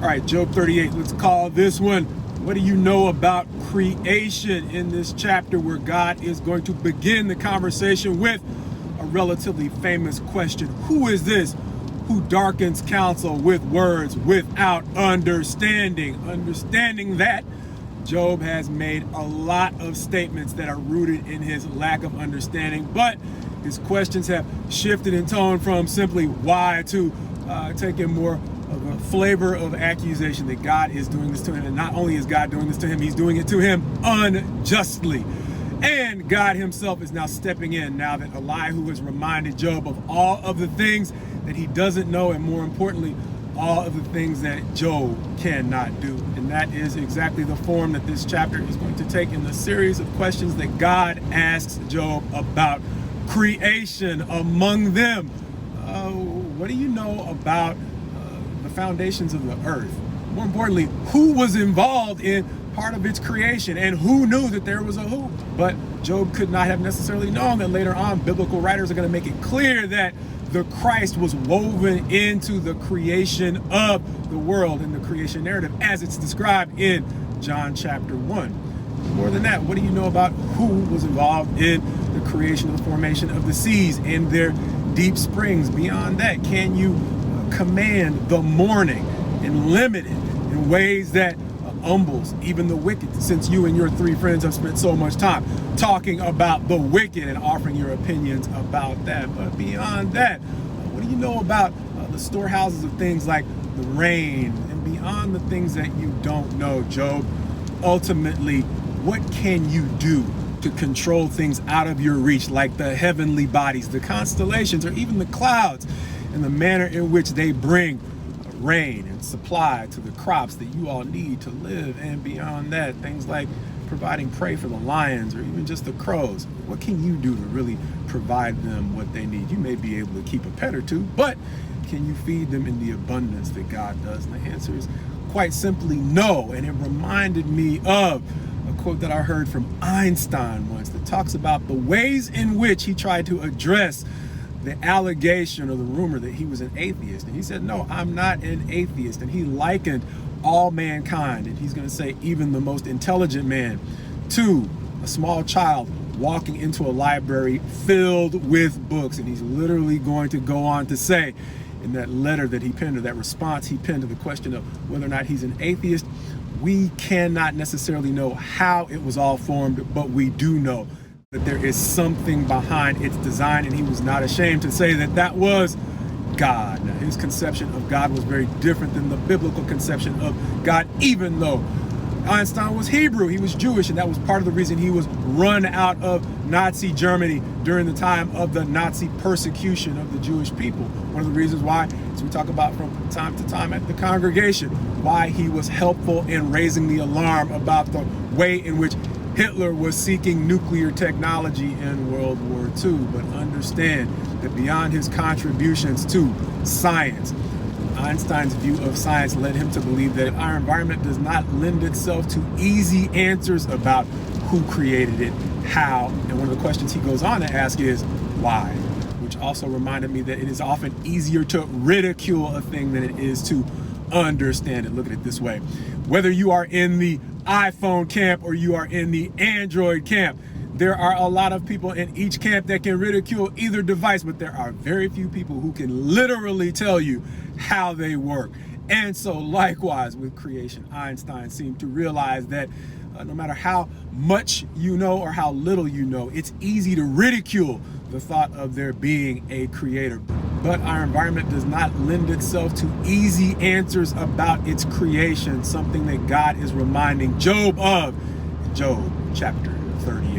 All right, Job 38, let's call this one, what do you know about creation? In this chapter where God is going to begin the conversation with a relatively famous question. Who is this who darkens counsel with words without understanding? Understanding that Job has made a lot of statements that are rooted in his lack of understanding, but his questions have shifted in tone from simply why to taking more of a flavor of accusation that God is doing this to him. And not only is God doing this to him, he's doing it to him unjustly. And God himself is now stepping in now that Elihu has reminded Job of all of the things that he doesn't know, and more importantly, all of the things that Job cannot do. And that is exactly the form that this chapter is going to take in the series of questions that God asks Job about creation. Among them, what do you know about the foundations of the earth? More importantly, who was involved in part of its creation, and who knew that there was a who? But Job could not have necessarily known that later on biblical writers are going to make it clear that the Christ was woven into the creation of the world, in the creation narrative as it's described in John chapter 1. More than that, what do you know about who was involved in the creation of the formation of the seas and their deep springs? Beyond that, can you command the morning and limit it in ways that humbles even the wicked, since you and your three friends have spent so much time talking about the wicked and offering your opinions about that? But beyond that, what do you know about the storehouses of things like the rain? And beyond the things that you don't know, Job, ultimately, what can you do to control things out of your reach, like the heavenly bodies, the constellations, or even the clouds, and the manner in which they bring rain and supply to the crops that you all need to live? And beyond that, things like providing prey for the lions or even just the crows. What can you do to really provide them what they need? You may be able to keep a pet or two, but can you feed them in the abundance that God does? And the answer is quite simply no. And it reminded me of a quote that I heard from Einstein once that talks about the ways in which he tried to address the allegation or the rumor that he was an atheist. And he said, no, I'm not an atheist. And he likened all mankind, and he's going to say even the most intelligent man, to a small child walking into a library filled with books. And he's literally going to go on to say in that letter that he penned, or that response he penned to the question of whether or not he's an atheist, we cannot necessarily know how it was all formed, but we do know that there is something behind its design. And he was not ashamed to say that that was God. Now, his conception of God was very different than the biblical conception of God, even though Einstein was Hebrew, he was Jewish, and that was part of the reason he was run out of Nazi Germany during the time of the Nazi persecution of the Jewish people. One of the reasons why, as we talk about from time to time at the congregation, why he was helpful in raising the alarm about the way in which Hitler was seeking nuclear technology in World War II. But understand that beyond his contributions to science, Einstein's view of science led him to believe that our environment does not lend itself to easy answers about who created it, how, and one of the questions he goes on to ask is why, which also reminded me that it is often easier to ridicule a thing than it is to understand it. Look at it this way: whether you are in the iPhone camp or you are in the Android camp, there are a lot of people in each camp that can ridicule either device, but there are very few people who can literally tell you how they work. And so likewise with creation, Einstein seemed to realize that no matter how much you know or how little you know, it's easy to ridicule the thought of there being a creator. But our environment does not lend itself to easy answers about its creation, something that God is reminding Job of in Job chapter 38.